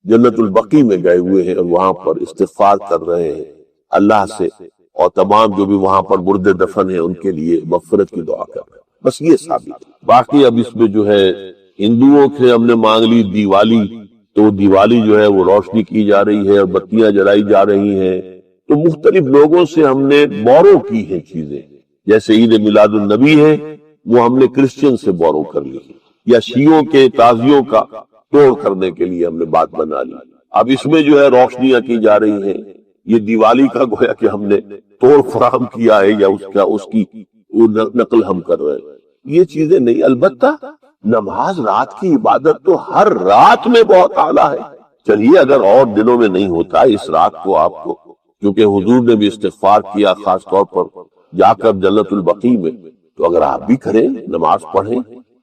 جنت البقیع میں گئے ہوئے ہیں اور وہاں پر استغفار کر رہے ہیں اللہ سے، اور تمام جو بھی وہاں پر مردے دفن ہیں ان کے لیے مغفرت کی دعا کر رہے ہیں۔ بس یہ ثابت ہے۔ باقی اب اس میں جو ہے ہندوؤں سے ہم نے مانگ لی دیوالی، تو دیوالی جو ہے وہ روشنی کی جا رہی ہے اور بتیاں جلائی جا رہی ہیں، تو مختلف لوگوں سے ہم نے بورو کی ہیں چیزیں، جیسے عید میلاد النبی ہے وہ ہم نے کرسچن سے بورو کر لی، یا شیعوں کے تعزیوں کا توڑ کرنے کے لیے ہم نے بات بنا لی۔ اب اس میں جو ہے روشنیاں کی جا رہی ہیں، یہ دیوالی کا گویا کہ ہم نے توڑ فراہم کیا ہے یا اس کی نقل ہم کر رہے ہیں، یہ چیزیں نہیں۔ البتہ نماز رات کی عبادت تو ہر رات میں بہت اعلیٰ ہے۔ چلیے اگر اور دنوں میں نہیں ہوتا، اس رات کو آپ کو، کیونکہ حضور نے بھی استغفار کیا خاص طور پر جا کر جنت البقیع میں، تو اگر آپ بھی کریں، نماز پڑھیں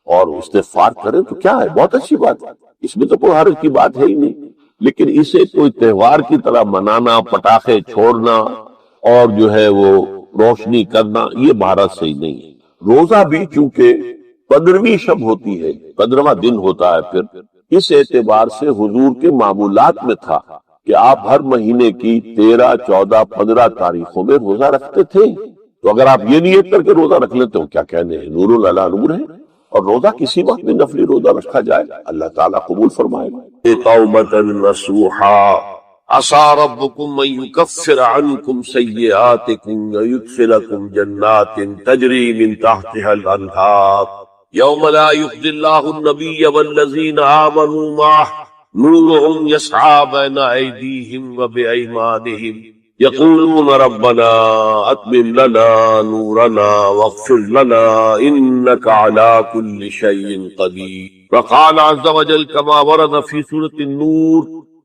اور استغفار کریں تو کیا ہے، بہت اچھی بات ہے، اس میں تو کوئی حرج کی بات ہے ہی نہیں۔ لیکن اسے کوئی تہوار کی طرح منانا، پٹاخے چھوڑنا اور جو ہے وہ روشنی کرنا، یہ بھارت صحیح نہیں ہے۔ روزہ بھی چونکہ 15ویں شب ہوتی ہے، 15واں دن ہوتا ہے، پھر اس اعتبار سے حضور کے معمولات میں تھا کہ آپ ہر مہینے کی 13، 14، 15 تاریخوں میں روزہ رکھتے تھے۔ تو اگر آپ یہ نیت کر کے روزہ رکھ لیتے ہو، کیا کہنے ہیں، نور علی نور ہے، اور روزہ کسی وقت بھی نفلی روزہ رکھا جائے، اللہ تعالیٰ قبول فرمائے گا۔ توبۃ نصوحا عسى ربكم ان يكفر عنكم سيئاتكم ويدخلكم جنات تجري من تحتها الانهار يوم لا يخزي الله النبي والذين آمنوا معه نورهم يسعى بين أيديهم وبأيمانهم يقولون ربنا أتمم لنا نورنا واغفر لنا إنك على كل شيء قدير۔ وقال عز وجل كما ورد في سورة النور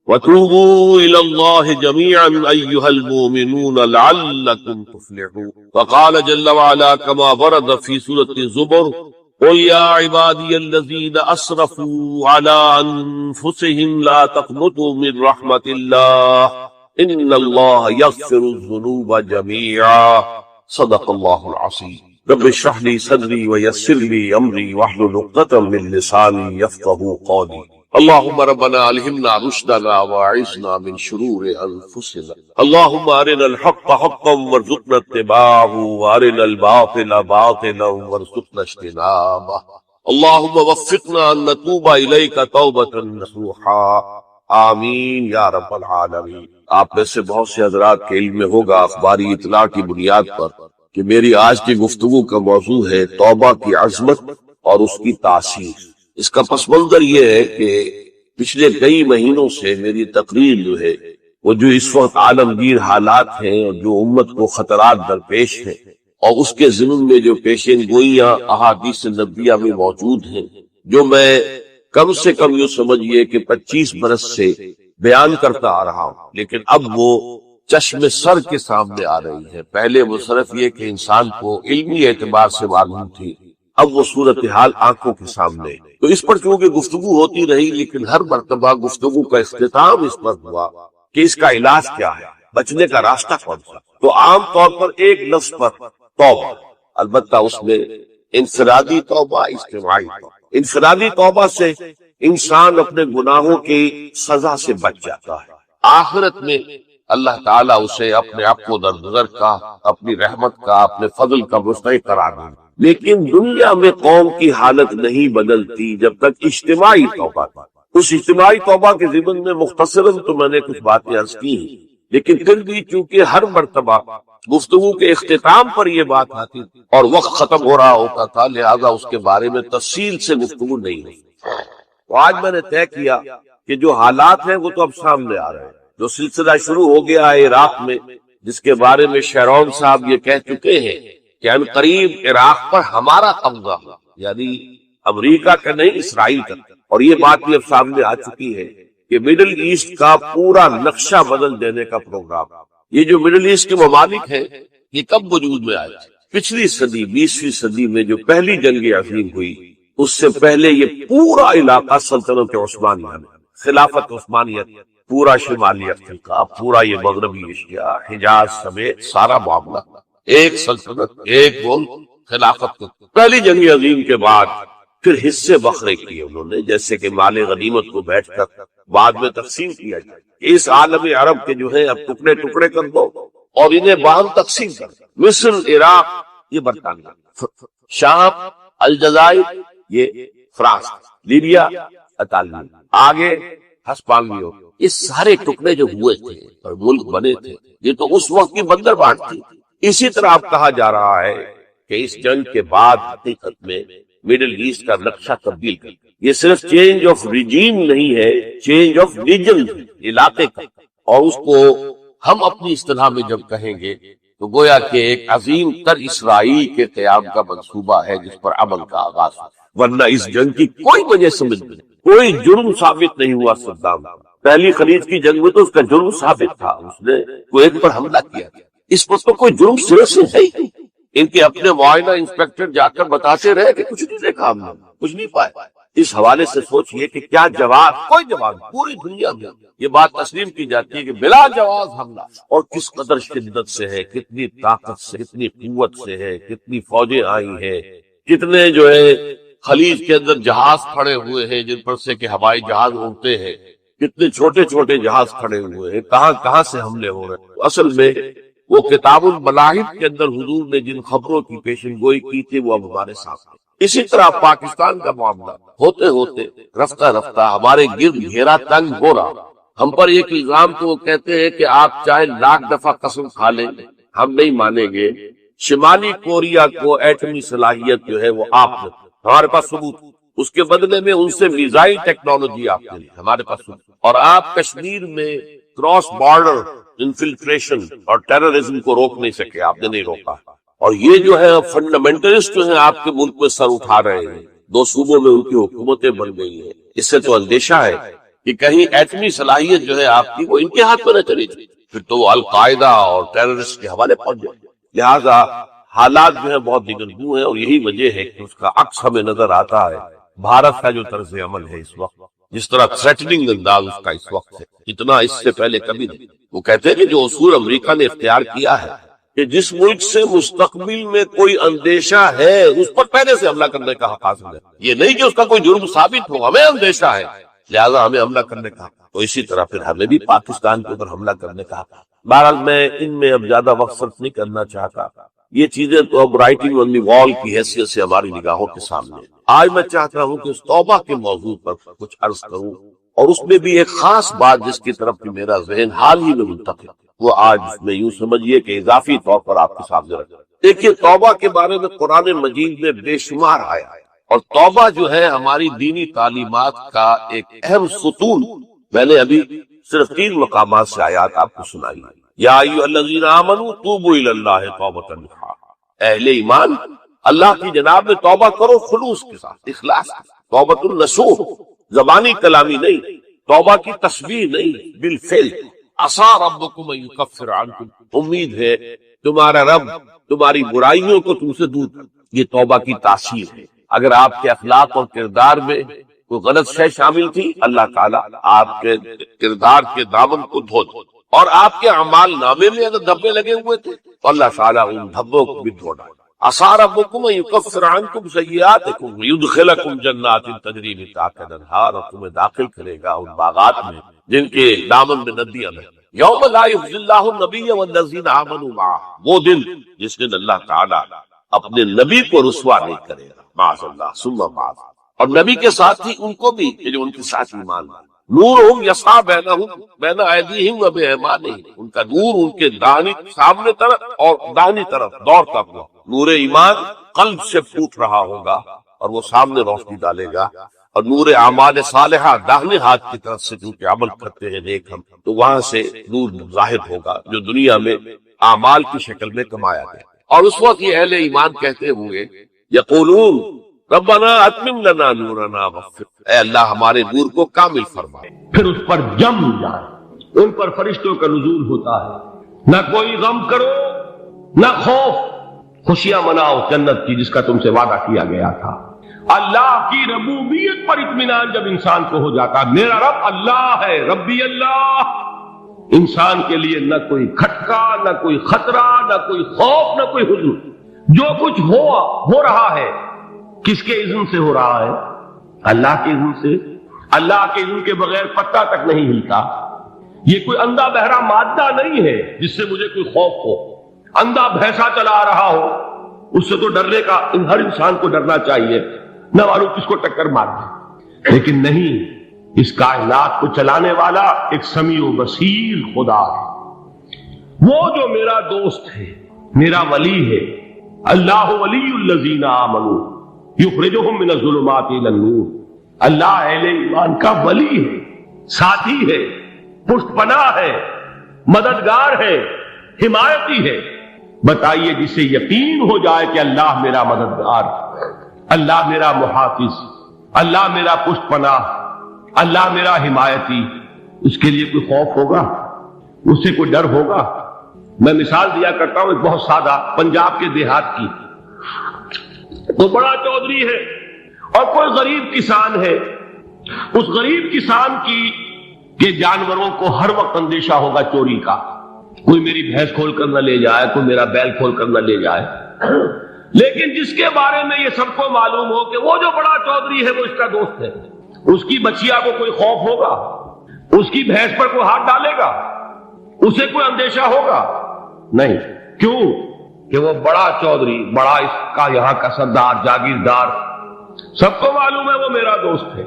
وَتُوبُوا إِلَى اللَّهِ جَمِيعًا أَيُّهَا الْمُؤْمِنُونَ لَعَلَّكُمْ تُفْلِحُونَ۔ وقال جل وعلا كما ورد في سورة الزمر قُلْ يَا عِبَادِيَ الَّذِينَ أَسْرَفُوا عَلَىٰ أَنفُسِهِمْ لَا تَقْنَطُوا مِن رَحْمَةِ اللَّهِ إِنَّ اللَّهَ يَغْفِرُ الذُّنُوبَ جَمِيعًا۔ صدق اللہ العظیم۔ رب اشرح لي صدري ويسر لي أمري واحلل عقدة من لساني يفقهوا قولي۔ اللهم ربنا ألهمنا رشدنا وأعذنا من شرور أنفسنا، اللهم أرنا الحق حقا وارزقنا اتباعه وأرنا الباطل باطلا وارزقنا اجتنابه، اللهم وفقنا أن نتوب إليك توبة نصوحا، آمین یا رب العالمین۔ آپ میں سے بہت سے حضرات کے علم میں ہوگا اخباری اطلاع کی بنیاد پر کہ میری آج کی گفتگو کا موضوع ہے توبہ کی عظمت اور اس کی تاثیر۔ اس کا پس منظر یہ ہے کہ پچھلے کئی مہینوں سے میری تقریر جو ہے وہ جو اس وقت عالمگیر حالات ہیں اور جو امت کو خطرات درپیش ہیں اور اس کے ضمن میں جو پیشین گوئیاں احادیث نبویہ میں موجود ہیں، جو میں کم سے کم یوں سمجھیے کہ 25 برس سے بیان کرتا آ رہا ہوں، لیکن اب وہ چشم سر کے سامنے آ رہی ہے۔ پہلے وہ صرف یہ کہ انسان کو علمی اعتبار سے معلوم تھی، اب وہ صورتحال آنکھوں کے سامنے۔ تو اس پر چونکہ گفتگو ہوتی رہی، لیکن ہر مرتبہ گفتگو کا اختتام اس پر ہوا کہ اس کا علاج کیا ہے، بچنے کا راستہ کون سا۔ تو عام طور پر ایک لفظ پر توبہ، البتہ اس میں انفرادی توبہ، اجتماعی توبہ۔ انفرادی توبہ سے انسان اپنے گناہوں کی سزا سے بچ جاتا ہے، آخرت میں اللہ تعالیٰ اسے اپنے عفو و درگزر کا، اپنی رحمت کا، اپنے فضل کا مستحق قرار دے۔ لیکن دنیا میں قوم کی حالت نہیں بدلتی جب تک اجتماعی توبہ۔ اس اجتماعی توبہ کے ضمن میں مختصراً تو میں نے کچھ باتیں عرض کی ہیں، لیکن پھر بھی چونکہ ہر مرتبہ گفتگو کے اختتام پر یہ بات آتی اور وقت ختم ہو رہا ہوتا تھا، لہذا اس کے بارے میں تفصیل سے گفتگو نہیں ہوئی۔ تو آج میں نے طے کیا کہ جو حالات ہیں وہ تو اب سامنے آ رہے ہیں۔ جو سلسلہ شروع ہو گیا ہے عراق میں، جس کے بارے میں شیرون صاحب یہ کہہ چکے ہیں کہ ان قریب عراق پر ہمارا قبضہ، یعنی امریکہ کا نہیں، اسرائیل کا، اور یہ بات بھی اب سامنے آ چکی ہے کہ مڈل ایسٹ کا پورا نقشہ بدل دینے کا پروگرام۔ یہ جو مڈل ایسٹ کے ممالک ہیں یہ کب وجود میں آئے؟ پچھلی صدی، 20ویں صدی میں جو پہلی جنگ عظیم ہوئی، اس سے پہلے یہ پورا علاقہ سلطنت عثمانیہ میں، خلافت عثمانیت، پورا شمالی افریقہ، پورا یہ مغربی ایشیا، حجاز سمیت سارا معاملہ ایک سلطنت، ایک ملک، خلافت۔ پہلی جنگ عظیم کے بعد پھر حصے بکھرے کیے انہوں نے، جیسے کہ مال غنیمت کو بیٹھ کر بعد میں تقسیم کیا جائے، اس عالم عرب کے جو ہے اب ٹکڑے ٹکڑے کر دو اور انہیں باہم تقسیم کر دو۔ مصر، عراق یہ برطانیہ، شام، الجزائر یہ فرانس، لیبیا اطالوی، آگے ہسپانویوں، یہ سارے ٹکڑے جو ہوئے تھے اور ملک بنے تھے، یہ تو اس وقت کی بندر بانٹ تھی۔ اسی طرح اب کہا جا رہا ہے کہ اس جنگ کے بعد حقیقت میں مڈل ایسٹ کا نقشہ تبدیل کر، یہ صرف چینج آف ریجیم نہیں ہے، چینج آف ریجن علاقے کا، اور اس کو ہم اپنی اصطلاح میں جب کہیں گے تو گویا کہ ایک عظیم تر اسرائیل کے قیام کا منصوبہ ہے جس پر عمل کا آغاز ہوا۔ ورنہ اس جنگ کی کوئی وجہ سمجھ نہیں، کوئی جرم ثابت نہیں ہوا صدام کا۔ پہلی خلیج کی جنگ میں تو اس کا جرم ثابت تھا، اس نے کویت پر حملہ کیا، اس پر تو کوئی جرم سرے سے ہے ہی۔ ان کے اپنے معائنہ انسپیکٹر جا کر بتاتے رہے کہ کچھ نہیں دیکھا ہم نے، کچھ نہیں پایا۔ اس حوالے سے سوچئے کہ کیا جواز، کوئی جواز پوری دنیا میں یہ بات تسلیم کی جاتی ہے کہ بلا جواز حملہ، اور کس قدر شدت سے ہے، کتنی طاقت سے، کتنی قوت سے ہے، کتنی فوجیں آئی ہیں، کتنے جو ہے خلیج کے اندر جہاز کھڑے ہوئے ہیں جن پر سے کہ ہوائی جہاز اڑتے ہیں، کتنے چھوٹے چھوٹے جہاز کھڑے ہوئے ہیں، کہاں کہاں سے حملے ہو رہے ہیں۔ اصل میں وہ کتاب الملاحد کے اندر حضور نے جن خبروں کی پیشن گوئی کی تھی وہ اب ہمارے سامنے۔ اسی طرح پاکستان کا معاملہ ہوتے ہوتے رفتہ رفتہ ہمارے گرد گھیرا تنگ ہو رہا۔ ہم پر ایک الزام تو وہ کہتے ہیں کہ آپ چاہے لاکھ دفعہ قسم کھا لیں ہم نہیں مانیں گے، شمالی کوریا کو ایٹمی صلاحیت جو ہے وہ آپ نے، ہمارے پاس ثبوت، اس کے بدلے میں ان سے میزائل ٹیکنالوجی آپ نے لی، ہمارے پاس ثبوت، اور آپ کشمیر میں کراس بارڈر انفلٹریشن اور ٹیررزم کو روک نہیں سکے، آپ نے نہیں روکا۔ اور یہ جو ہے فنڈامنٹلسٹ جو ہیں آپ کے ملک میں سر اٹھا رہے ہیں، 2 صوبوں میں ان کی حکومتیں بن گئی ہیں، اس سے تو اندیشہ ہے کہ کہیں ایٹمی صلاحیت جو ہے آپ کی وہ ان کے ہاتھ میں نہ چلی جائے، پھر تو وہ القاعدہ اور ٹیررسٹ کے حوالے پہنچ جائے۔ لہذا حالات جو ہے بہت دگرگوں ہیں، اور یہی وجہ ہے کہ اس کا عکس ہمیں نظر آتا ہے۔ بھارت کا جو طرز عمل ہے اس وقت، جس طرح تھریٹننگ انداز اس کا اس وقت ہے، اتنا اس سے پہلے کبھی نہیں۔ وہ کہتے ہیں کہ جو اصول امریکہ نے اختیار کیا ہے کہ جس ملک سے مستقبل میں کوئی اندیشہ ہے اس پر پہلے سے حملہ کرنے کا حق حاصل ہے، یہ نہیں کہ اس کا کوئی جرم ثابت ہو، ہمیں اندیشہ ہے لہذا ہمیں حملہ کرنے کا حق، تو اسی طرح پھر ہمیں بھی پاکستان کے اوپر حملہ کرنے کا حق۔ بہرحال میں ان میں اب زیادہ وقت صرف نہیں کرنا چاہتا، یہ چیزیں تو اب رائٹنگ آن دی وال کی حیثیت سے ہماری نگاہوں کے سامنے۔ آج میں چاہتا ہوں کہ اس توبہ کے موضوع پر کچھ عرض کروں، اور اس میں بھی ایک خاص بات جس کی طرف بھی میرا ذہن حال ہی میں منتقل، وہ آج میں یوں سمجھیے کہ اضافی طور پر آپ کے سامنے رکھا۔ دیکھیے توبہ کے بارے میں قرآن مجید میں بے شمار آیا ہے، اور توبہ جو ہے ہماری دینی تعلیمات کا ایک اہم ستون۔ میں نے ابھی صرف 3 مقامات سے آیات آپ کو سنائی۔ یا ایھا الذین آمنوا توبوا الی اللہ توبۃ نصوحا، اہل ایمان اللہ کی جناب میں توبہ کرو خلوص کے ساتھ، اخلاص کے ساتھ۔ توبۃ النصوح، زبانی کلامی نہیں، توبہ کی تسبیح نہیں، بالفعل۔ عسیٰ ربکم ان یکفر عنکم، امید ہے تمہارا رب تمہاری برائیوں کو تم سے دور کر۔ یہ توبہ کی تاثیر ہے۔ اگر آپ کے اخلاق اور کردار میں کوئی غلط شے شامل تھی، اللہ تعالیٰ آپ کے کردار کے دامن کو دھو دے، اور آپ کے اعمال نامے میں اگر دھبے لگے ہوئے تھے تو اللہ تعالیٰ ان دھبوں کو بھی دھو ڈالے۔ عسیٰ ربکم ان یکفر عنکم سیئاتکم ویدخلکم جنات تجری من تحتہا الانہار، اور تمہیں داخل کرے گا ان باغات میں جن کے دامن میں ندیاں بہیں۔ یوم لا یخزی اللہ النبی والذین آمنوا معہ، وہ دن جس دن اللہ تعالیٰ اپنے نبی کو رسوا نہیں کرے گا، معاذ اللہ ثم معاذ، اور نبی کے ساتھ ہی ان کو بھی جو ان کے ساتھ ایمان لائے۔ نورہم یسعی بین ایدیہم و بایمانہم، ان کا نور ان کے داہنی سامنے طرف اور داہنی طرف دوڑتا ہوا، نور ایمان قلب سے پھوٹ رہا ہوگا اور وہ سامنے روشنی ڈالے گا، اور نور اعمال صالحہ داہنے ہاتھ کی طرف سے کیونکہ عمل کرتے ہیں نیک ہم، تو وہاں سے نور ظاہر ہوگا جو دنیا میں اعمال کی شکل میں کمایا گیا۔ اور اس وقت یہ اہل ایمان کہتے ہوئے یقولون ربنا اتمم لنا نورنا واغفر، اے اللہ ہمارے نور کو کامل فرما۔ پھر اس پر جم جائے، ان پر فرشتوں کا نزول ہوتا ہے، نہ کوئی غم کرو نہ خوف، خوشیاں مناؤ جنت کی جس کا تم سے وعدہ کیا گیا تھا۔ اللہ کی ربوبیت پر اطمینان جب انسان کو ہو جاتا، میرا رب اللہ ہے، ربی اللہ، انسان کے لیے نہ کوئی کھٹکا، نہ کوئی خطرہ، نہ کوئی خوف، نہ کوئی حزن۔ جو کچھ ہو رہا ہے کس کے اذن سے ہو رہا ہے؟ اللہ کے اذن سے۔ اللہ کے اذن کے بغیر پتہ تک نہیں ہلتا۔ یہ کوئی اندھا بہرا مادہ نہیں ہے جس سے مجھے کوئی خوف ہو۔ اندھا بھینسا چلا رہا ہو اس سے تو ڈرنے کا ہر انسان کو ڈرنا چاہیے، نہ معلوم کس کو ٹکر مار دے، لیکن نہیں، اس کائنات کو چلانے والا ایک سمیع و بصیر خدا ہے، وہ جو میرا دوست ہے، میرا ولی ہے۔ اللہ ولی الذین آمنوا یخرجہم من الظلمات الی النور۔ اللہ اہل ایمان کا ولی ہے، ساتھی ہے، پشت پناہ ہے، مددگار ہے، حمایتی ہے۔ بتائیے جسے یقین ہو جائے کہ اللہ میرا مددگار، اللہ میرا محافظ، اللہ میرا پشت پناہ، اللہ میرا حمایتی، اس کے لیے کوئی خوف ہوگا؟ اس سے کوئی ڈر ہوگا؟ میں مثال دیا کرتا ہوں ایک بہت سادہ، پنجاب کے دیہات کی۔ تو بڑا چودھری ہے اور کوئی غریب کسان ہے۔ اس غریب کسان کی کہ جانوروں کو ہر وقت اندیشہ ہوگا چوری کا، کوئی میری بھینس کھول کر نہ لے جائے، کوئی میرا بیل کھول کر نہ لے جائے۔ لیکن جس کے بارے میں یہ سب کو معلوم ہو کہ وہ جو بڑا چودھری ہے وہ اس کا دوست ہے، اس کی بچیا کو کوئی خوف ہوگا؟ اس کی بھینس پر کوئی ہاتھ ڈالے گا؟ اسے کوئی اندیشہ ہوگا؟ نہیں۔ کیوں؟ کہ وہ بڑا چودھری، بڑا اس کا یہاں کا سردار، جاگیردار، سب کو معلوم ہے وہ میرا دوست ہے،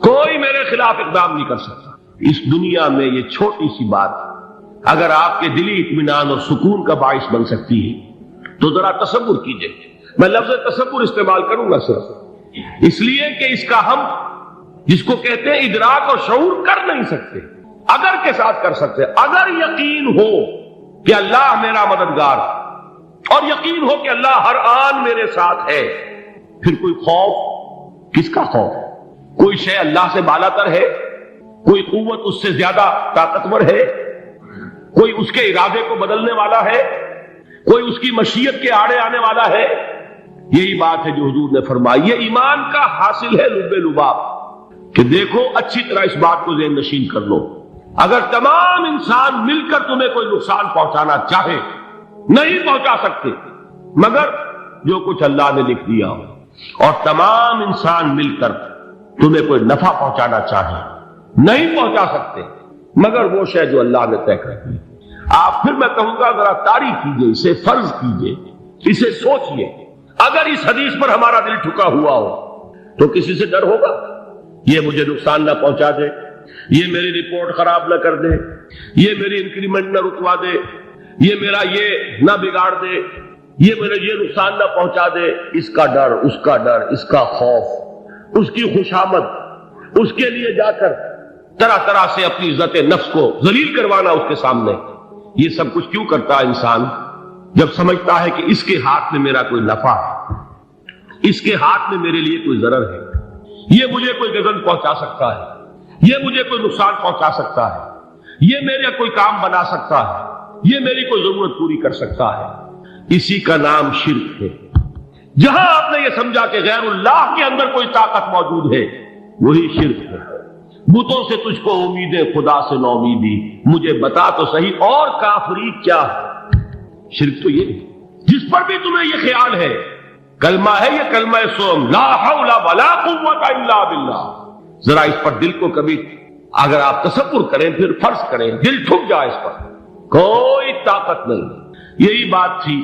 کوئی میرے خلاف اقدام نہیں کر سکتا۔ اس دنیا میں یہ چھوٹی سی بات اگر آپ کے دلی اطمینان اور سکون کا باعث بن سکتی ہے تو ذرا تصور کیجئے۔ میں لفظ تصور استعمال کروں گا صرف اس لیے کہ اس کا ہم جس کو کہتے ہیں ادراک اور شعور کر نہیں سکتے، اگر کے ساتھ کر سکتے۔ اگر یقین ہو کہ اللہ میرا مددگار اور یقین ہو کہ اللہ ہر آن میرے ساتھ ہے، پھر کوئی خوف؟ کس کا خوف؟ کوئی شے اللہ سے بالا تر ہے؟ کوئی قوت اس سے زیادہ طاقتور ہے؟ کوئی اس کے ارادے کو بدلنے والا ہے؟ کوئی اس کی مشیت کے آڑے آنے والا ہے؟ یہی بات ہے جو حضور نے فرمائی۔ یہ ایمان کا حاصل ہے لب لباب، کہ دیکھو اچھی طرح اس بات کو ذہن نشین کر لو، اگر تمام انسان مل کر تمہیں کوئی نقصان پہنچانا چاہے نہیں پہنچا سکتے مگر جو کچھ اللہ نے لکھ دیا ہو، اور تمام انسان مل کر تمہیں کوئی نفع پہنچانا چاہے نہیں پہنچا سکتے مگر وہ شے جو اللہ نے طے کر دی۔ آپ پھر میں کہوں گا ذرا تعریف کیجئے، اسے فرض کیجئے، اسے سوچئے، اگر اس حدیث پر ہمارا دل ٹھکا ہوا ہو تو کسی سے ڈر ہوگا؟ یہ مجھے نقصان نہ پہنچا دے، یہ میری رپورٹ خراب نہ کر دے، یہ میری انکریمنٹ نہ رکوا دے، یہ میرا یہ نہ بگاڑ دے، یہ میرے یہ نقصان نہ پہنچا دے۔ اس کا ڈر، اس کا ڈر، اس کا خوف، اس کی خوشامد، اس کے لیے جا کر طرح طرح سے اپنی عزت نفس کو ذلیل کروانا اس کے سامنے، یہ سب کچھ کیوں کرتا ہے انسان؟ جب سمجھتا ہے کہ اس کے ہاتھ میں میرا کوئی نفع ہے، اس کے ہاتھ میں میرے لیے کوئی ضرر ہے، یہ مجھے کوئی غضب پہنچا سکتا ہے، یہ مجھے کوئی نقصان پہنچا سکتا ہے، یہ میرا کوئی کام بنا سکتا ہے، یہ میری کوئی ضرورت پوری کر سکتا ہے، اسی کا نام شرک ہے۔ جہاں آپ نے یہ سمجھا کہ غیر اللہ کے اندر کوئی طاقت موجود ہے وہی شرک ہے۔ بتوں سے تجھ کو امیدیں، خدا سے نو امیدی، مجھے بتا تو صحیح اور کافری کیا ہے؟ شرک تو یہ ہے جس پر بھی تمہیں یہ خیال ہے، کلمہ ہے یہ کلمہ سوم، لا حول ولا قوت الا باللہ، ذرا اس پر دل کو کبھی اگر آپ تصور کریں، پھر فرض کریں، دل ٹھک جائے اس پر، کوئی طاقت نہیں۔ یہی بات تھی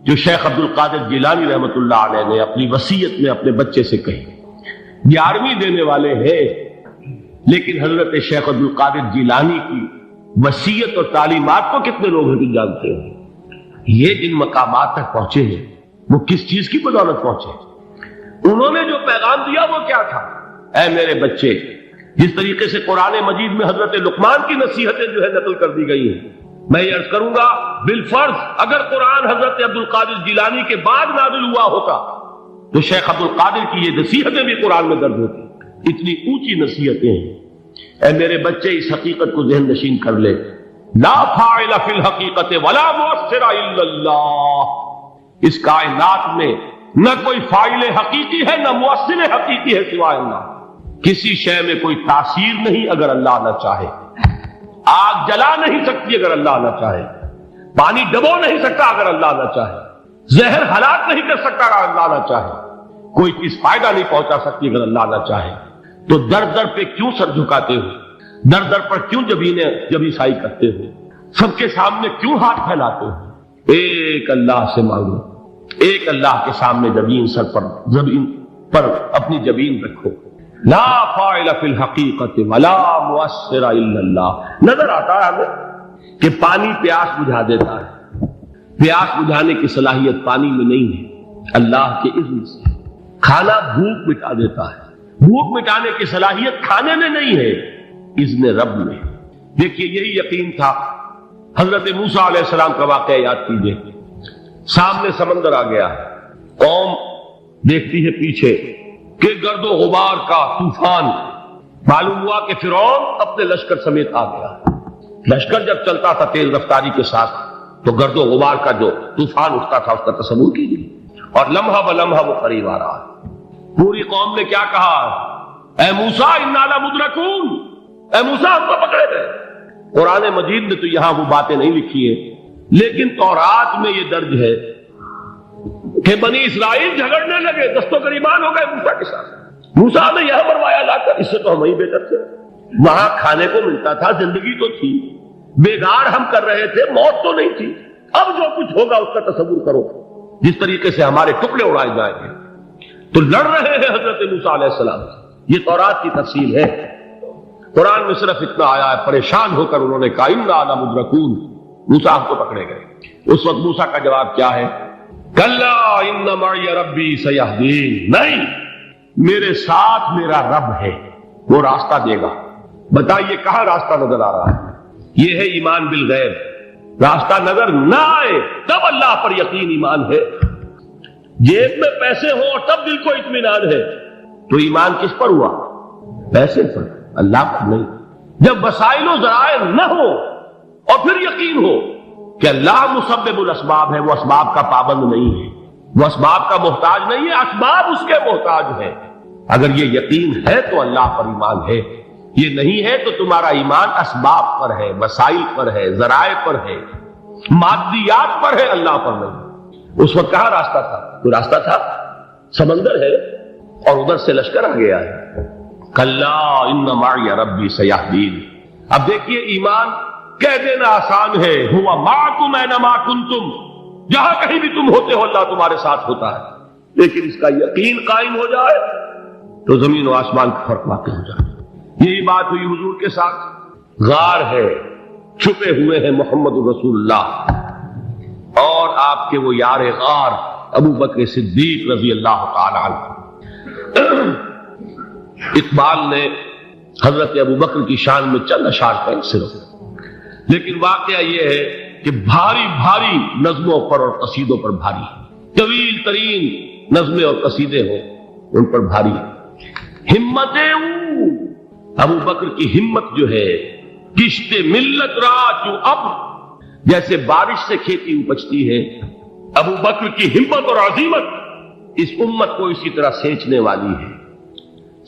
جو شیخ عبد القادر جیلانی رحمۃ اللہ علیہ نے اپنی وصیت میں اپنے بچے سے کہی۔ 11ویں دینے والے ہیں لیکن حضرت شیخ عبد القادر جیلانی کی وصیت اور تعلیمات کو کتنے لوگ ہیں جانتے ہیں؟ یہ جن مقامات تک پہنچے ہیں وہ کس چیز کی بدولت پہنچے؟ انہوں نے جو پیغام دیا وہ کیا تھا؟ اے میرے بچے، جس طریقے سے قرآن مجید میں حضرت لقمان کی نصیحتیں جو ہے نقل کر دی گئی ہیں، میں یہ عرض کروں گا بالفرض اگر قرآن حضرت عبد القادر جیلانی کے بعد نازل ہوا ہوتا تو شیخ عبد القادر کی یہ نصیحتیں بھی قرآن میں درج ہوتی۔ اتنی اونچی نصیحتیں ہیں۔ اے میرے بچے، اس حقیقت کو ذہن نشین کر لے، لا فاعل فی الحقیقت ولا مؤثر الا اللہ، اس کائنات میں نہ کوئی فاعل حقیقی ہے نہ مؤثر حقیقی ہے سوائے اللہ۔ کسی شے میں کوئی تاثیر نہیں اگر اللہ نہ چاہے، آگ جلا نہیں سکتی اگر اللہ نہ چاہے، پانی ڈبو نہیں سکتا اگر اللہ نہ چاہے، زہر ہلاک نہیں کر سکتا اگر اللہ نہ چاہے، کوئی چیز فائدہ نہیں پہنچا سکتی اگر اللہ نہ چاہے. تو در در پہ کیوں سر جھکاتے ہو؟ در در پر کیوں جبیں سائی کرتے ہو؟ سب کے سامنے کیوں ہاتھ پھیلاتے ہو؟ ایک اللہ سے مانگو، ایک اللہ کے سامنے زمین پر اپنی جبین رکھو. لا فاعل فی الحقیقت ولا مؤثر الا اللہ. نظر آتا ہے ہمیں کہ پانی پیاس بجھا دیتا ہے، پیاس بجھانے کی صلاحیت پانی میں نہیں ہے، اللہ کے اذن سے. کھانا بھوک مٹا دیتا ہے، بھوک مٹانے کی صلاحیت کھانے میں نہیں ہے، اذن رب میں. دیکھیے یہی یقین تھا. حضرت موسیٰ علیہ السلام کا واقعہ یاد کیجئے. سامنے سمندر آ گیا، قوم دیکھتی ہے پیچھے کہ گرد و غبار کا طوفان. معلوم ہوا کہ فرعون اپنے لشکر سمیت آ گیا. لشکر جب چلتا تھا تیز رفتاری کے ساتھ تو گرد و غبار کا جو طوفان اٹھتا تھا اس کا تصور کیجیے. اور لمحہ بلمحہ وہ قریب آ رہا ہے. پوری قوم نے کیا کہا؟ اے موسیٰ انا لمدرکون، اے موسیٰ ہم کو پکڑے گئے. قرآن مجید نے تو یہاں وہ باتیں نہیں لکھی ہیں، لیکن تورات میں یہ درج ہے کہ بنی اسرائیل جھگڑنے لگے، دست و گریبان ہو گئے موسیٰ کے ساتھ. موسیٰ نے یہاں مروایا لا کر، اس سے تو ہم ہی بہتر تھے. وہاں کھانے کو ملتا تھا، زندگی تو تھی، بیگار ہم کر رہے تھے، موت تو نہیں تھی. اب جو کچھ ہوگا اس کا تصور کرو، جس طریقے سے ہمارے ٹکڑے اڑائے جائیں گے. تو لڑ رہے ہیں حضرت موسیٰ علیہ السلام. یہ تورات کی تفصیل ہے. قرآن میں صرف اتنا آیا ہے، پریشان ہو کر انہوں نے کہا انا لمدرکون، موسیٰ ہم کو پکڑے گئے. اس وقت موسیٰ کا جواب کیا ہے؟ کلا ان معی ربی سیہدین، نہیں، میرے ساتھ میرا رب ہے، وہ راستہ دے گا. بتائیے کہاں راستہ نظر آ رہا ہے؟ یہ ہے ایمان بالغیب. راستہ نظر نہ آئے تب اللہ پر یقین ایمان ہے. جیب میں پیسے ہوں اور تب دل کو اطمینان ہے تو ایمان کس پر ہوا؟ پیسے پر، اللہ پر نہیں. جب وسائل و ذرائع نہ ہو اور پھر یقین ہو کہ اللہ مسبب الاسباب ہے، وہ اسباب کا پابند نہیں ہے، وہ اسباب کا محتاج نہیں ہے، اسباب اس کے محتاج ہے. اگر یہ یقین ہے تو اللہ پر ایمان ہے. یہ نہیں ہے تو تمہارا ایمان اسباب پر ہے، وسائل پر ہے، ذرائع پر ہے، مادیات پر ہے، اللہ پر نہیں. اس وقت کہاں راستہ تھا؟ کوئی راستہ تھا؟ سمندر ہے اور ادھر سے لشکر آ گیا ہے. کلا ان معی ربی سیہدین. اب دیکھیے ایمان کہہ دینا آسان ہے، ہوا معکم اینما کنتم، جہاں کہیں بھی تم ہوتے ہو اللہ تمہارے ساتھ ہوتا ہے. لیکن اس کا یقین قائم ہو جائے تو زمین و آسمان کا فرق واقع ہو جائے. یہی بات ہوئی حضور کے ساتھ. غار ہے، چھپے ہوئے ہیں محمد رسول اللہ اور آپ کے وہ یار غار ابو بکر صدیق رضی اللہ تعالی عنہ. اقبال نے حضرت ابو بکر کی شان میں چند اشعار پڑھے صرف، لیکن واقعہ یہ ہے کہ بھاری بھاری نظموں پر اور قصیدوں پر بھاری، طویل ترین نظمیں اور قصیدے ہوں ان پر بھاری. ہمتیں ابو بکر کی ہمت جو ہے، کشت ملت را جو اب جیسے بارش سے کھیتی اپجتی ہے، ابو بکر کی ہمت اور عظیمت اس امت کو اسی طرح سینچنے والی ہے.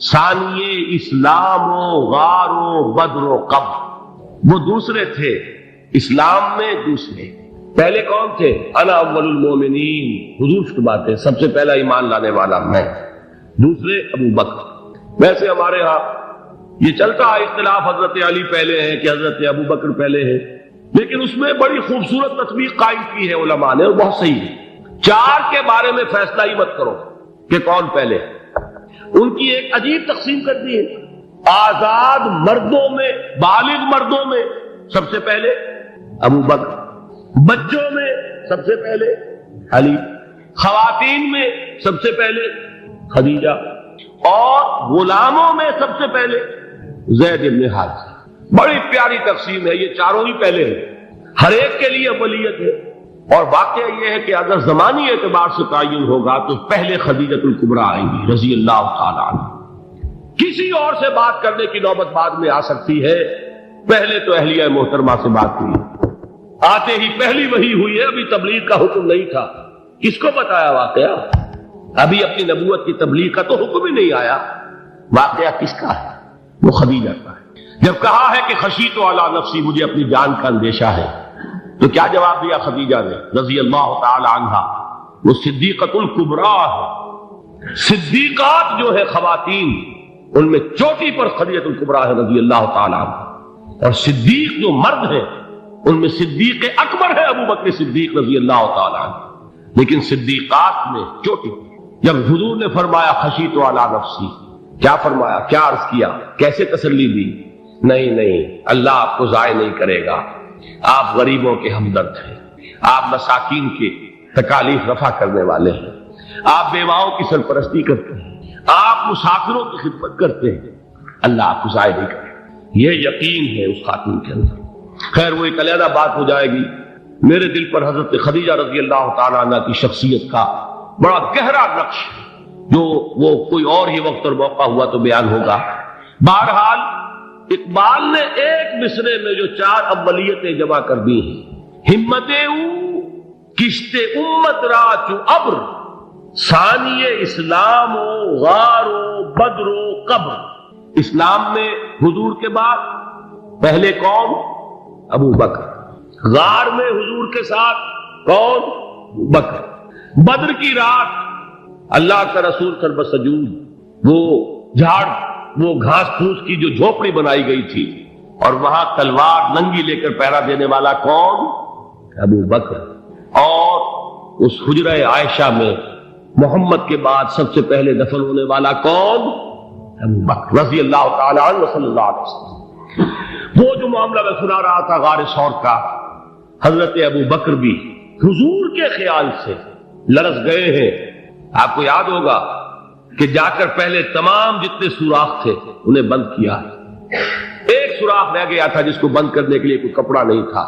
ثانیے اسلام و غار و بدر و قب، وہ دوسرے تھے اسلام میں، دوسرے. پہلے کون تھے؟ انا اول المومنین، حضور کی بات ہے، سب سے پہلا ایمان لانے والا میں. دوسرے ابو بکر. ویسے ہمارے ہاں یہ چلتا ہے اختلاف، حضرت علی پہلے ہیں کہ حضرت ابو بکر پہلے ہیں، لیکن اس میں بڑی خوبصورت تطبیق قائم کی ہے علماء نے اور بہت صحیح ہے. چار کے بارے میں فیصلہ ہی مت کرو کہ کون پہلے. ان کی ایک عجیب تقسیم کر دی ہے. آزاد مردوں میں، بالغ مردوں میں سب سے پہلے ابو بکر، بچوں میں سب سے پہلے علی، خواتین میں سب سے پہلے خدیجہ، اور غلاموں میں سب سے پہلے زید بن حارثہ. بڑی پیاری تقسیم ہے. یہ چاروں ہی پہلے ہیں، ہر ایک کے لیے اولیت ہے. اور واقعہ یہ ہے کہ اگر زمانی اعتبار سے تعین ہوگا تو پہلے خدیجۃ الکبریٰ آئیں گی رضی اللہ تعالی عنہ. کسی اور سے بات کرنے کی نوبت بعد میں آ سکتی ہے، پہلے تو اہلیہ محترمہ سے بات ہوئی. آتے ہی پہلی وحی ہوئی ہے، ابھی تبلیغ کا حکم نہیں تھا. کس کو بتایا واقعہ؟ ابھی اپنی نبوت کی تبلیغ کا تو حکم ہی نہیں آیا. واقعہ کس کا ہے؟ وہ خدیجہ کا ہے. جب کہا ہے کہ خشیت علی نفسی، مجھے اپنی جان کا اندیشہ ہے، تو کیا جواب دیا خدیجہ نے رضی اللہ تعالی عنہا؟ وہ صدیقۃ الکبریٰ ہے، صدیقات جو ہے خواتین، ان میں چوٹی پر خدیجہ الکبریٰ ہے رضی اللہ تعالیٰ عنہ، اور صدیق جو مرد ہیں ان میں صدیق اکبر ہے ابو بکر صدیق رضی اللہ تعالیٰ عنہ، لیکن صدیقات میں چوٹی۔ جب حضور نے فرمایا خشیت علی نفسی، کیا فرمایا، کیا عرض کیا، کیسے تسلی دی؟ نہیں، اللہ آپ کو ضائع نہیں کرے گا، آپ غریبوں کے ہمدرد ہیں، آپ مساکین کے تکالیف رفع کرنے والے ہیں، آپ بیواؤں کی سرپرستی کرتے ہیں، آپ مسافروں کی خدمت کرتے ہیں، اللہ آپ کو ضائع نہیں کرے گا۔ یہ یقین ہے اس خاتون کے اندر۔ خیر وہ ایک علیحدہ بات ہو جائے گی۔ میرے دل پر حضرت خدیجہ رضی اللہ تعالیٰ عنہ کی شخصیت کا بڑا گہرا نقش، جو وہ کوئی اور ہی وقت اور موقع ہوا تو بیان ہوگا۔ بہرحال اقبال نے ایک مصرے میں جو 4 اولیتیں جمع کر دی ہیں، ہمت او کشت امت را چو ابر، ثانی اسلام و غار و بدر و قبر۔ اسلام میں حضور کے بعد پہلے کون؟ ابو بکر۔ غار میں حضور کے ساتھ کون؟ ابو بکر۔ بدر کی رات اللہ کا رسول سرب سجود، وہ جھاڑ، وہ گھاس پھوس کی جو جھوپڑی بنائی گئی تھی، اور وہاں تلوار ننگی لے کر پہرا دینے والا کون؟ ابو بکر۔ اور اس حجرہ عائشہ میں محمد کے بعد سب سے پہلے دفن ہونے والا کون؟ ابو بکر رضی اللہ تعالی عنہ صلی اللہ علیہ وسلم۔ وہ جو معاملہ میں سنا رہا تھا غار ثور کا، حضرت ابو بکر بھی حضور کے خیال سے لرز گئے ہیں۔ آپ کو یاد ہوگا کہ جا کر پہلے تمام جتنے سوراخ تھے انہیں بند کیا، ایک سوراخ رہ گیا تھا جس کو بند کرنے کے لیے کوئی کپڑا نہیں تھا،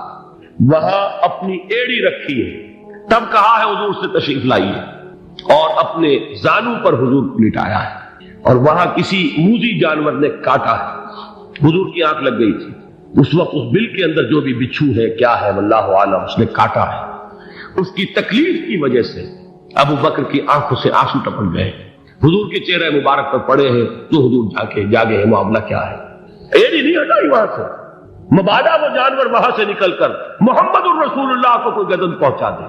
وہاں اپنی ایڑی رکھی ہے، تب کہا ہے حضور سے تشریف لائیے، اور اپنے زانو پر حضور کو لٹایا ہے، اور وہاں کسی موذی جانور نے کاٹا ہے، حضور کی آنکھ لگ گئی تھی، اس وقت اس بل کے اندر جو بھی بچھو ہے کیا ہے واللہ عالم، اس نے کاٹا ہے۔ اس کی تکلیف کی وجہ سے ابو بکر کی آنکھوں سے آنسو ٹپک گئے، حضور کے چہرے مبارک پر پڑے ہیں، تو حضور جاگے ہیں، معاملہ کیا ہے؟ ایڑی نہیں ہٹائی وہاں سے، مبادا وہ جانور وہاں سے نکل کر محمد الرسول اللہ کو کوئی گدن پہنچا دے،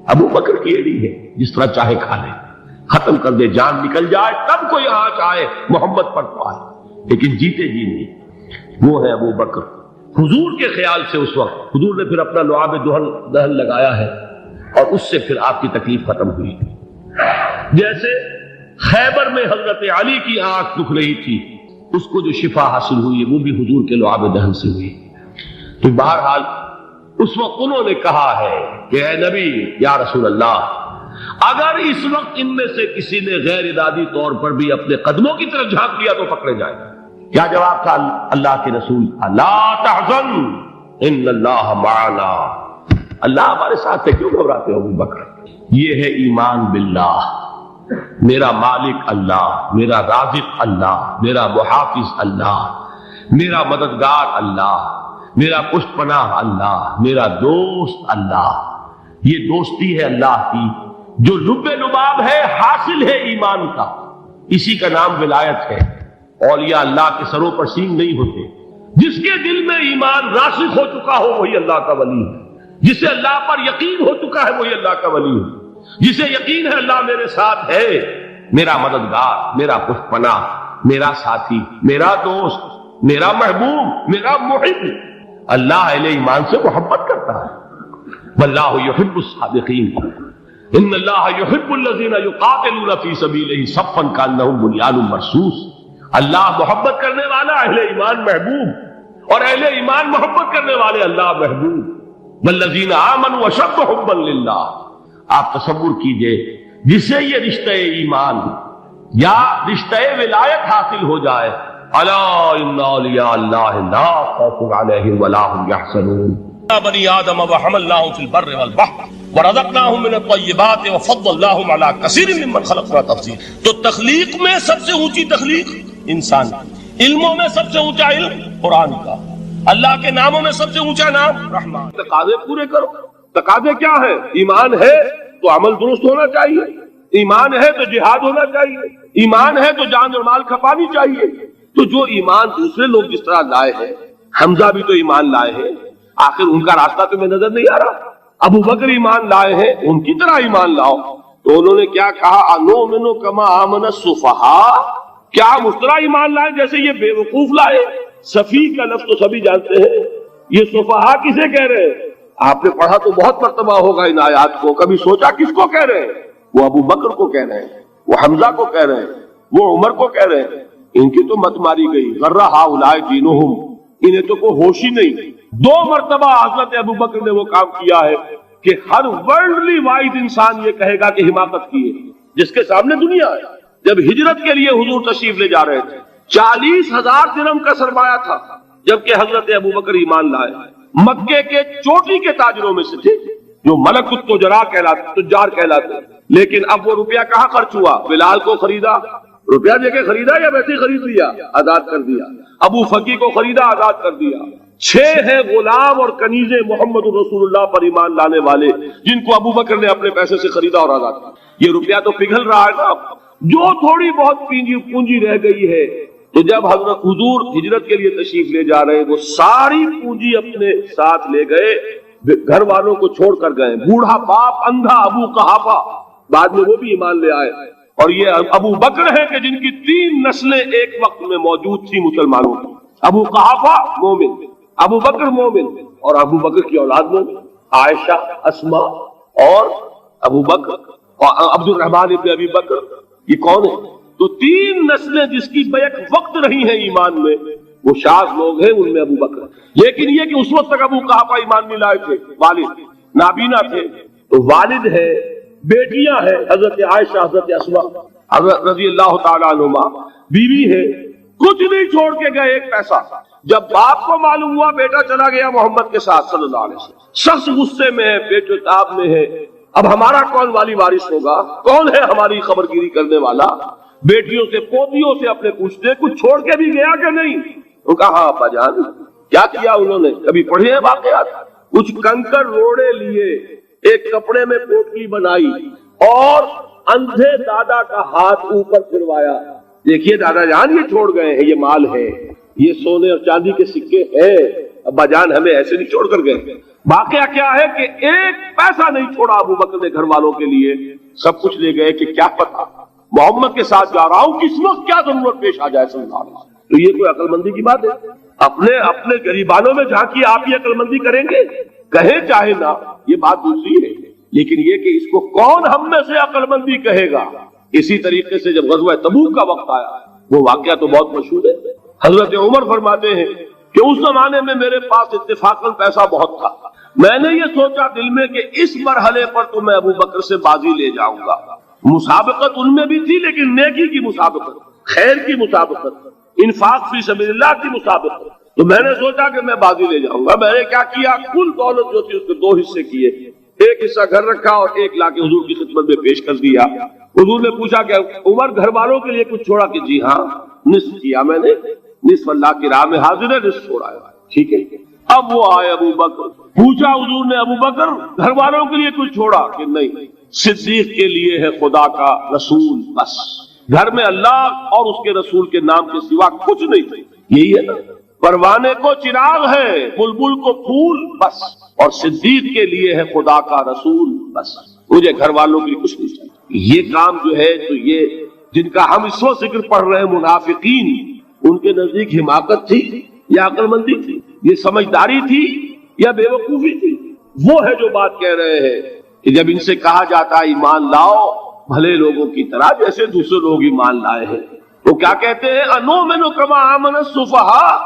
ابو بکر کی ایڑی ہے، جس طرح چاہے کھا لے، ختم کر دے، جان نکل جائے تب کوئی آنچ آئے محمد پر تو آئے، لیکن جیتے جی نہیں۔ وہ ہے ابو بکر۔ حضور کے خیال سے اس وقت حضور نے پھر اپنا لعاب دہن لگایا ہے، اور اس سے پھر آپ کی تکلیف ختم ہوئی۔ جیسے خیبر میں حضرت علی کی آنکھ دکھ رہی تھی، اس کو جو شفا حاصل ہوئی ہے وہ بھی حضور کے لعاب دہن سے ہوئی۔ تو بہرحال اس وقت انہوں نے کہا ہے کہ اے نبی یا رسول اللہ، اگر اس وقت ان میں سے کسی نے غیر ارادی طور پر بھی اپنے قدموں کی طرف جھانک دیا تو پکڑے جائے۔ کیا جواب تھا اللہ کے رسول؟ لا تحزن ان اللہ معنا، اللہ ہمارے ساتھ ہے، کیوں گھبراتے ہو ابو بکر؟ یہ ہے ایمان باللہ، میرا مالک اللہ، میرا رازق اللہ، میرا محافظ اللہ، میرا مددگار اللہ، میرا پشت پناہ اللہ، میرا دوست اللہ۔ یہ دوستی ہے اللہ کی جو لب لباب ہے، حاصل ہے ایمان کا، اسی کا نام ولایت ہے۔ اولیاء اللہ کے سروں پر سینگ نہیں ہوتے، جس کے دل میں ایمان راسخ ہو چکا ہو وہی اللہ کا ولی ہے، جسے اللہ پر یقین ہو چکا ہے وہی اللہ کا ولی ہے، جسے یقین ہے اللہ میرے ساتھ ہے، میرا مددگار، میرا پشت پناہ، میرا ساتھی، میرا دوست، میرا محبوب، میرا محب۔ اللہ اہل ایمان سے محبت کرتا ہے، واللہ یحب الصادقین، ان اللہ یحب الذین یقاتلون فی سبیلہ صفا کانہم بنیان مرصوص۔ اللہ محبت کرنے والا، اہل ایمان محبوب، اور اہل ایمان محبت کرنے والے اللہ محبوب۔ والذین آمنوا اشد حبا للہ۔ آپ تصور کیجئے جسے یہ رشتہ ایمان یا رشتہ ولایت حاصل ہو جائے، الا ان اولیاء اللہ لا خوف علیہم ولا هم یحزنون۔ بنی آدم وحملناهم في البر والبحر ورزقناهم من الطیبات وفضلناهم على كثير ممن خلقنا تفضیلا۔ تو تخلیق میں سب سے اونچی تخلیق انسان کی، علموں میں سب سے اونچا علم قرآن کا، اللہ کے ناموں میں سب سے اونچا نام رحمان۔ تقاضے پورے کرو۔ تقاضے کیا ہے؟ ایمان ہے تو عمل درست ہونا چاہیے، ایمان ہے تو جہاد ہونا چاہیے، ایمان ہے تو جان اور مال کھپانی چاہیے۔ تو جو ایمان دوسرے لوگ جس طرح لائے ہیں، حمزہ بھی تو ایمان لائے ہیں، آخر ان کا راستہ تمہیں نظر نہیں آ رہا؟ ابو بکر ایمان لائے ہیں، ان کی طرح ایمان لاؤ۔ تو انہوں نے کیا کہا، انؤمن کما آمن السفہا، کیا ہم اس طرح ایمان لائیں جیسے یہ بے وقوف لائے؟ سفیہ کا لفظ تو سبھی جانتے ہیں، یہ سفہا کسے کہہ رہے ہیں؟ آپ نے پڑھا تو بہت مرتبہ ہوگا ان آیات کو، کبھی سوچا کس کو کہہ رہے ہیں؟ وہ ابو بکر کو کہہ رہے ہیں، وہ حمزہ کو کہہ رہے ہیں، وہ عمر کو کہہ رہے ہیں۔ ان کی تو مت ماری گئی، غر ہؤلاء دینہم، انہیں تو کوئی ہوش ہی نہیں۔ 2 مرتبہ حضرت ابو بکر نے وہ کام کیا ہے کہ ہر ورلڈلی وائز انسان یہ کہے گا کہ حماقت کی ہے، جس کے سامنے دنیا ہے۔ جب ہجرت کے لیے حضور تشریف لے جا رہے تھے، 40,000 درہم کا سرمایہ تھا، جبکہ حضرت ابو بکر ایمان لائے، مکے کے چوٹی کے تاجروں میں سے تھے، جو ملک التجار کہلاتے، لیکن اب وہ روپیہ کہاں خرچ ہوا؟ بلال کو خریدا، روپیہ دے کے خریدا یا ویسے ہی خرید لیا؟ آزاد کر دیا۔ ابو فقی کو خریدا، آزاد کر دیا۔ 6 ہیں غلام اور کنیزیں محمد رسول اللہ پر ایمان لانے والے، جن کو ابو بکر نے اپنے پیسے سے خریدا اور آزاد کیا۔ یہ روپیہ تو پگھل رہا ہے نا، جو تھوڑی بہت پونجی رہ گئی ہے، تو جب حضرت حضور ہجرت کے لیے تشریف لے جا رہے، وہ ساری پونجی اپنے ساتھ لے گئے، گھر والوں کو چھوڑ کر گئے، بوڑھا باپ، اندھا ابو قحافہ، بعد میں وہ بھی ایمان لے آئے۔ اور یہ ابو بکر ہیں کہ جن کی 3 نسلیں ایک وقت میں موجود تھی مسلمانوں کی۔ ابو قحافہ مومن، ابو بکر مومن، اور ابو بکر کی اولاد مومن، عائشہ، اسما اور ابو بکر اور عبد الرحمن ابن ابی بکر، یہ کون ہے؟ تو 3 نسلیں جس کی بیک وقت رہی ہیں ایمان میں، وہ شاذ لوگ ہیں، ان میں ابو بکر۔ لیکن یہ کہ اس وقت تک ابو قحافہ ایمان نہیں لائے تھے، والد نابینا تھے، تو والد ہے، بیٹیاں ہیں، حضرت عائشہ، حضرت اسما حضرت رضی اللہ تعالیٰ عنہما، بیوی ہے، کچھ نہیں چھوڑ کے گئے، ایک پیسہ۔ جب باپ کو معلوم ہوا بیٹا چلا گیا محمد کے ساتھ صلی اللہ علیہ وسلم، سخت غصے میں ہے، پیچو تاب میں ہے، اب ہمارا کون والی وارث ہوگا؟ کون ہے ہماری خبر گیری کرنے والا؟ بیٹیوں سے پوتیوں سے اپنے پوچھتے کچھ چھوڑ کے بھی گیا کہ نہیں؟ وہ کہا ہاں ابا جان۔ کیا کیا انہوں نے؟ کبھی پڑھے ہیں واقعات؟ کچھ کنکر روڑے لیے، ایک کپڑے میں پوٹلی بنائی اور اندھے دادا کا ہاتھ اوپر پھروایا، دیکھیے دادا جان یہ چھوڑ گئے ہیں، یہ مال ہے، یہ سونے اور چاندی کے سکے ہیں، ابا جان ہمیں ایسے نہیں چھوڑ کر گئے۔ واقعہ کیا ہے کہ ایک پیسہ نہیں چھوڑا ابو بکر نے گھر والوں کے لیے، سب کچھ لے گئے کہ کیا پتہ محمد کے ساتھ جا رہا ہوں، کس وقت کیا ضرورت پیش آ جائے صلی اللہ علیہ وسلم۔ تو یہ کوئی عقل مندی کی بات ہے؟ اپنے غریبانوں میں جھانکی، آپ یہ عقل مندی کریں گے؟ کہیں چاہے نہ، یہ بات دوسری ہے، لیکن یہ کہ اس کو کون ہم میں سے عقل مندی کہے گا؟ اسی طریقے سے جب غزوہ تبوک کا وقت آیا، وہ واقعہ تو بہت مشہور ہے، حضرت عمر فرماتے ہیں کہ اس زمانے میں میرے پاس اتفاقاً پیسہ بہت تھا، میں نے یہ سوچا دل میں کہ اس مرحلے پر تو میں ابو بکر سے بازی لے جاؤں گا۔ مسابقت ان میں بھی تھی، لیکن نیکی کی مسابقت، خیر کی مسابقت، انفاق فی سبیل اللہ کی مسابقت، تو میں نے سوچا کہ میں بازی لے جاؤں گا۔ میں نے کیا کیا، کل دولت جو تھی اس کے 2 حصے کیے، ایک حصہ گھر رکھا اور ایک لا کے حضور کی خدمت میں پیش کر دیا۔ حضور نے پوچھا کہ عمر گھر والوں کے لیے کچھ چھوڑا؟ کہ جی ہاں، نصف کیا میں نے، نصف اللہ کی راہ میں حاضر ہے، نصف چھوڑا ہے، ٹھیک ہے۔ اب وہ آئے ابو بکر، پوچھا حضور نے ابو بکر گھر والوں کے لیے کچھ چھوڑا؟ کہ نہیں، صدیق کے لیے ہے خدا کا رسول، بس گھر میں اللہ اور اس کے رسول کے نام کے سوا کچھ نہیں تھے۔ یہی ہے نا، پروانے کو چراغ ہے، بلبل کو پھول، بس، اور صدیق کے لیے ہے خدا کا رسول، بس، مجھے گھر والوں کے لیے کچھ نہیں چاہیے۔ یہ کام جو ہے، تو یہ جن کا ہم اس وقت ذکر پڑھ رہے ہیں منافقین، ان کے نزدیک حماقت تھی یا عقل مندی تھی؟ یہ سمجھداری تھی یا بے وقوفی تھی؟ وہ ہے جو بات کہہ رہے ہیں کہ جب ان سے کہا جاتا ہے ایمان لاؤ بھلے لوگوں کی طرح جیسے دوسرے لوگ ایمان لائے ہیں، تو کیا کہتے ہیں؟ انؤمن کما آمن السفہاء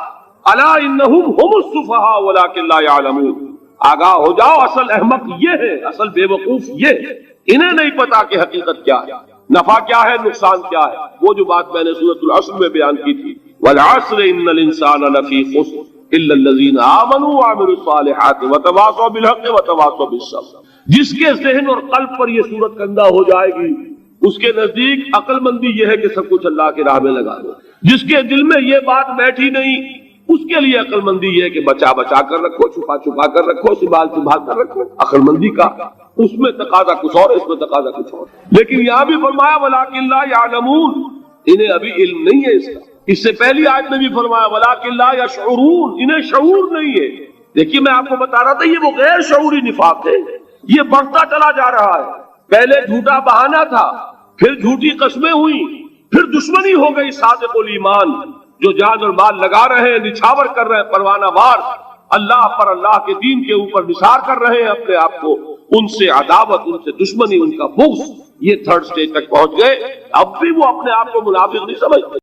الا انہم ہم السفہاء ولکن لا یعلمون۔ آگاہ ہو جاؤ، اصل احمق یہ ہے، اصل بے وقوف یہ ہے، انہیں نہیں پتا کہ حقیقت کیا ہے، نفع کیا ہے، نقصان کیا ہے۔ وہ جو بات میں نے سورۃ العصر میں بیان کی تھی، والعصر ان الانسان لفی خسر الا الذین آمنوا وعملوا الصالحات وتواصوا بالحق وتواصوا بالصبر۔ جس کے ذہن اور قلب پر یہ صورت کندہ ہو جائے گی، اس کے نزدیک عقل مندی یہ ہے کہ سب کچھ اللہ کی راہ میں لگا دو۔ جس کے دل میں یہ بات بیٹھی نہیں، اس کے لیے عقل مندی یہ ہے کہ بچا بچا کر رکھو، چھپا چھپا کر رکھو، سنبھال سنبھال کر رکھو۔ عقل مندی کا اس میں تقاضا کچھ اور، اس میں تقاضا کچھ اور۔ لیکن یہاں بھی فرمایا ولکن لا یعلمون، انہیں ابھی علم نہیں ہے اس کا۔ اس سے پہلی آیت میں بھی فرمایا ولکن لا یشعرون، انہیں شعور نہیں ہے۔ دیکھیے میں آپ کو بتا رہا تھا، یہ وہ غیر شعوری نفاق ہے، یہ بڑھتا چلا جا رہا ہے۔ پہلے جھوٹا بہانہ تھا، پھر جھوٹی قسمیں ہوئی، پھر دشمنی ہو گئی صادق الایمان، جو جان اور مال لگا رہے ہیں، نچھاور کر رہے ہیں پروانہ وار، اللہ پر، اللہ کے دین کے اوپر نثار کر رہے ہیں اپنے آپ کو، ان سے عداوت، ان سے دشمنی، ان کا بغض، یہ تھرڈ سٹیج تک پہنچ گئے۔ اب بھی وہ اپنے آپ کو منافق نہیں سمجھتے۔